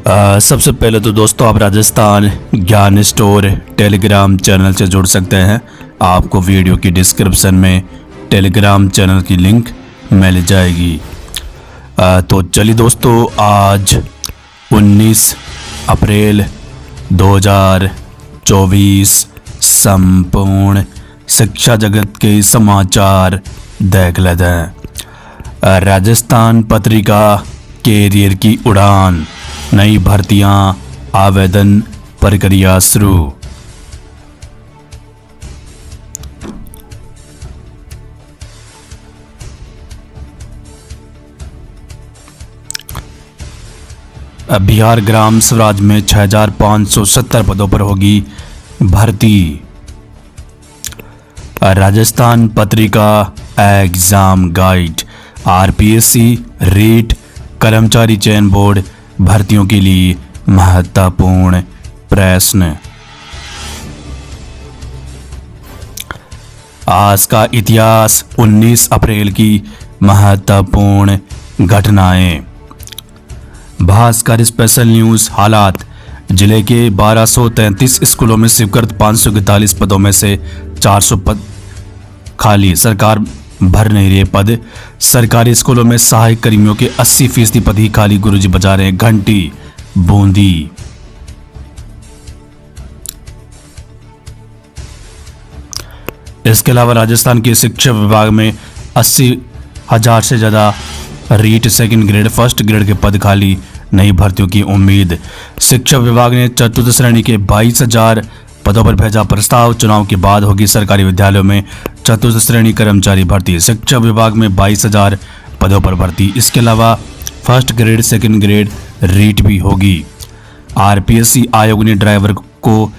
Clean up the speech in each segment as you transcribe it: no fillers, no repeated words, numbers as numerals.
सबसे पहले तो दोस्तों आप राजस्थान ज्ञान स्टोर टेलीग्राम चैनल से जुड़ सकते हैं। आपको वीडियो की डिस्क्रिप्शन में टेलीग्राम चैनल की लिंक मिल जाएगी। तो चलिए दोस्तों, आज 19 अप्रैल 2024 संपूर्ण शिक्षा जगत के समाचार देख लेते हैं। राजस्थान पत्रिका कैरियर की उड़ान, नई भर्तियां, आवेदन प्रक्रिया शुरू। बिहार ग्राम स्वराज में 6570 पदों पर होगी भर्ती। Rajasthan Patrika exam guide, RPSC REET कर्मचारी चयन बोर्ड भर्तियों के लिए महत्वपूर्ण प्रश्न। आज का इतिहास, 19 अप्रैल की महत्वपूर्ण घटनाएं। भास्कर स्पेशल न्यूज, हालात। जिले के 1233 स्कूलों में स्वीकृत 541 पदों में से 400 पद खाली, सरकार भर नहीं रही पद। सरकारी स्कूलों में सहायक कर्मियों के 80% पद ही खाली, गुरुजी बजा रहे हैं घंटी। बूंदी। इसके अलावा राजस्थान के शिक्षा विभाग में 80,000 से ज्यादा REET second grade first grade के पद खाली, नई भर्तियों की उम्मीद। शिक्षा विभाग ने चतुर्थ श्रेणी के 22,000 पदों पर भेजा प्रस्ताव, चुनाव के बाद होगी सरकारी विद्यालयों में चतुर्थ श्रेणी कर्मचारी भर्ती। शिक्षा विभाग में 22,000 पदों पर भर्ती। इसके अलावा first grade second grade REET भी होगी। आरपीएससी आयोग ने ड्राइवर को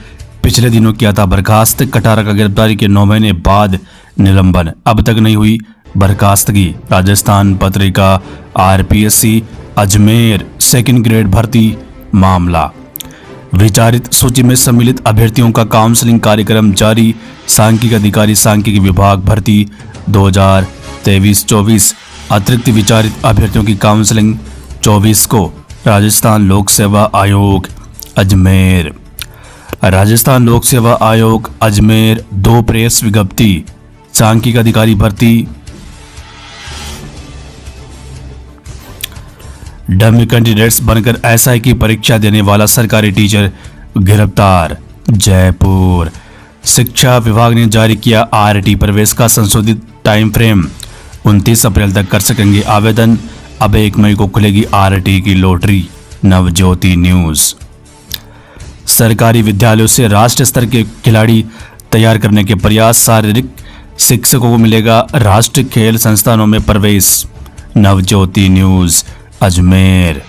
पिछले दिनों किया था बर्खास्त, कटारा का गिरफ्तारी के 9 महीने बाद निलंबन, अब तक नहीं हुई बर्खास्तगी। Rajasthan Patrika RPSC Ajmer second grade भर्ती मामला। विचारित सूची में सम्मिलित अभ्यर्थियों का काउंसलिंग कार्यक्रम जारी। सांख्यिकी अधिकारी सांख्यिकी विभाग भर्ती 2023-24। अतिरिक्त विचारित अभ्यर्थियों की काउंसलिंग 24 को। राजस्थान लोक सेवा आयोग अजमेर। राजस्थान लोक सेवा आयोग अजमेर 2 प्रेस विज्ञप्ति। सांख्यिकी अधिकारी भर्ती। डमी कैंडिडेट्स बनकर एसआई की परीक्षा देने वाला सरकारी टीचर गिरफ्तार। जयपुर। शिक्षा विभाग ने जारी किया आरटी प्रवेश का संशोधित टाइम फ्रेम, 29 अप्रैल तक कर सकेंगे आवेदन। अब 1 मई को खुलेगी आरटी की लॉटरी। नवज्योति न्यूज। सरकारी विद्यालयों से राष्ट्रीय स्तर के खिलाड़ी तैयार करने के प्रयास, शारीरिक शिक्षकों को मिलेगा राष्ट्रीय खेल संस्थानों में प्रवेश। Navjyoti news Ajmer.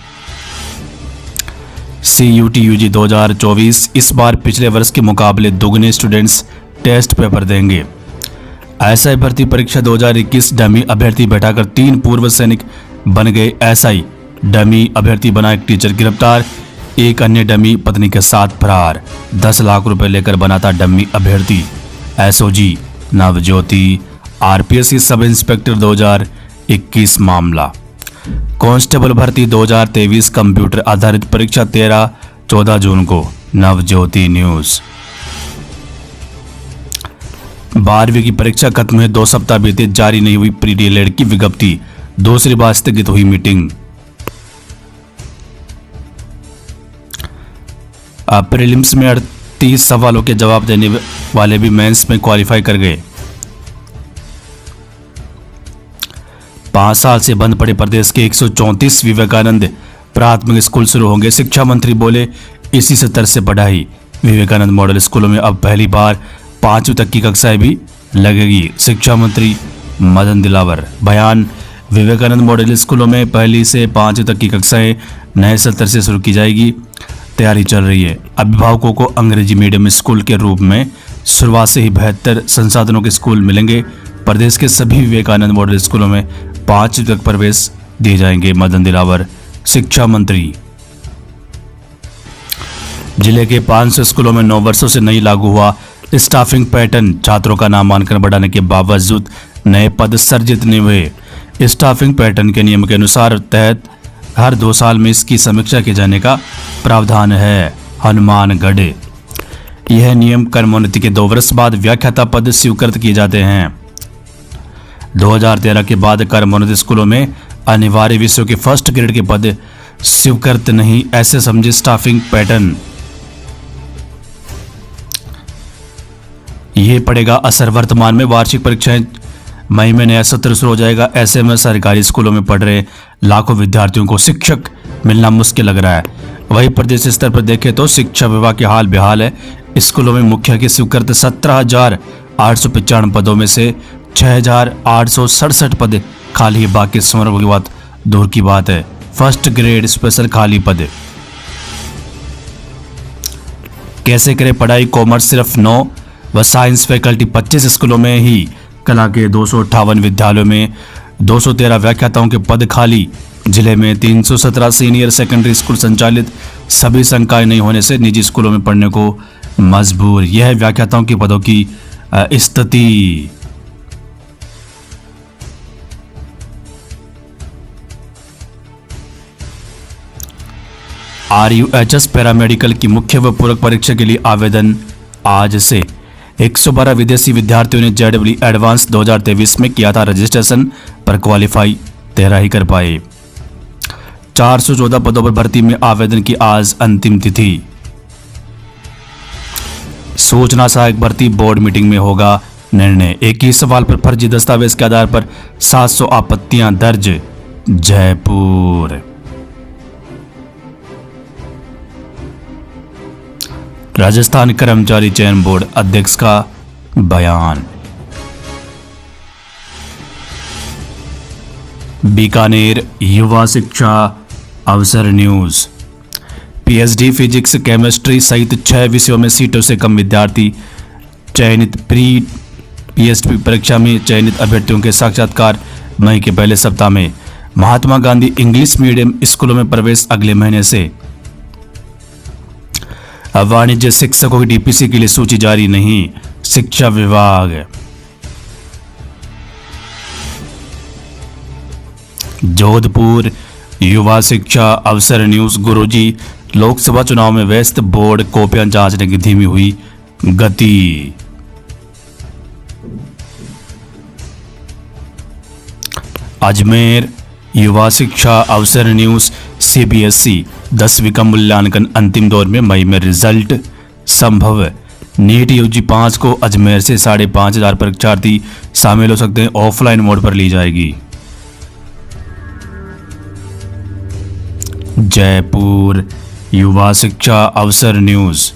CUT UG 2024, इस बार पिछले वर्ष के मुकाबले दोगुने स्टूडेंट्स टेस्ट पेपर देंगे। एसआई भर्ती परीक्षा 2021, डमी अभ्यर्थी बैठाकर 3 पूर्व सैनिक बन गए एसआई। डमी अभ्यर्थी बना एक टीचर गिरफ्तार, एक अन्य डमी पत्नी के साथ फरार। 10 लाख रुपए लेकर बना था डमी अभ्यर्थी। SOG Navjyoti. RPSC sub inspector 2021 मामला। कांस्टेबल भर्ती 2023 कंप्यूटर आधारित परीक्षा 13-14 जून को। नवज्योति न्यूज। 12वीं की परीक्षा खत्म हुए 2 सप्ताह बीते, जारी नहीं हुई प्री डीएलएड की विज्ञप्ति। दूसरी बार स्थगित हुई मीटिंग। प्रीलिम्स में 38 सवालों के जवाब देने वाले भी मेंस में क्वालिफाई कर गए। 5 साल से बंद पड़े प्रदेश के 134 विवेकानंद प्राथमिक स्कूल शुरू होंगे। शिक्षा मंत्री बोले, इसी स्तर से पढ़ाई। विवेकानंद मॉडल स्कूलों में अब पहली बार 5वीं तक की कक्षाएं भी लगेगी। शिक्षा मंत्री मदन दिलावर। बयान, विवेकानंद मॉडल स्कूलों में पहली से 5वीं तक की कक्षाएं नए सत्र से शुरू की जाएगी। तैयारी चल रही है। अभिभावकों को अंग्रेजी मीडियम स्कूल के रूप में शुरुआत से ही बेहतर संसाधनों के स्कूल मिलेंगे। प्रदेश के सभी विवेकानंद मॉडल स्कूलों में 5वीं तक प्रवेश दिए जाएंगे। मदन दिलावर शिक्षा मंत्री। जिले के 500 स्कूलों में 9 वर्षों से नहीं लागू हुआ स्टाफिंग पैटर्न। छात्रों का नामांकन बढ़ाने के बावजूद नए पद सृजित नहीं हुए। स्टाफिंग पैटर्न के नियम के अनुसार तहत हर 2 साल में इसकी समीक्षा किए जाने का प्रावधान है। हनुमानगढ़, यह नियम कर्मोन्नति के 2 वर्ष बाद व्याख्याता पद स्वीकृत किए जाते हैं। 2013 के बाद कर्मोन्नति स्कूलों में अनिवार्य विषयों के फर्स्ट ग्रेड के पद स्वीकृत नहीं, ऐसे समझे स्टाफिंग पैटर्न। यह पड़ेगा असर। वर्तमान में वार्षिक परीक्षाएं मई में नया सत्र शुरू हो जाएगा। ऐसे में सरकारी स्कूलों में पढ़ रहे लाखों विद्यार्थियों को शिक्षक मिलना मुश्किल लग रहा है। वहीं प्रदेश स्तर पर देखें तो शिक्षा विभाग के हाल बेहाल है। स्कूलों में मुखिया के स्वीकृत 17,895 पदों में से 6,867 पद खाली है। बाकी समर की बात दूर की बात है। फर्स्ट ग्रेड स्पेशल खाली पद। कैसे करें पढ़ाई? कॉमर्स सिर्फ 9 व साइंस फैकल्टी 25 स्कूलों में ही। कला के 258 विद्यालयों में 213 व्याख्याताओं के पद खाली। जिले में 317 सीनियर सेकेंडरी स्कूल संचालित। सभी संकाय नहीं होने से निजी स्कूलों में पढ़ने को मजबूर। यह है व्याख्याताओं के पदों की स्थिति। RUHS पैरामेडिकल की मुख्य व पूरक परीक्षा के लिए आवेदन आज से। 112 विदेशी विद्यार्थियों ने JEE एडवांस 2023 में किया था रजिस्ट्रेशन, पर क्वालिफाई 13 ही कर पाए। 414 पदों पर भर्ती में आवेदन की आज अंतिम तिथि। सूचना सहायक भर्ती बोर्ड मीटिंग में होगा निर्णय। एक ही सवाल पर फर्जी दस्तावेज के आधार पर 700 आपत्तियां दर्ज। जयपुर। राजस्थान कर्मचारी चयन बोर्ड अध्यक्ष का बयान। बीकानेर युवा शिक्षा अवसर न्यूज। PhD फिजिक्स केमिस्ट्री सहित 6 विषयों में सीटों से कम विद्यार्थी चयनित। प्री PhD परीक्षा में चयनित अभ्यर्थियों के साक्षात्कार मई के पहले सप्ताह में। महात्मा गांधी इंग्लिश मीडियम स्कूलों में प्रवेश अगले महीने से। वाणिज्य शिक्षकों की DPC के लिए सूची जारी नहीं। शिक्षा विभाग। जोधपुर युवा शिक्षा अवसर न्यूज। गुरुजी, लोकसभा चुनाव में व्यस्त, बोर्ड कॉपियां जांचने की धीमी हुई गति। अजमेर युवा शिक्षा अवसर न्यूज। CBSE 10वीं का मूल्यांकन अंतिम दौर में, मई में रिजल्ट संभव। नीट UG 5 को अजमेर से 5,500 परीक्षार्थी शामिल हो सकते हैं। ऑफलाइन मोड पर ली जाएगी। जयपुर युवा शिक्षा अवसर न्यूज।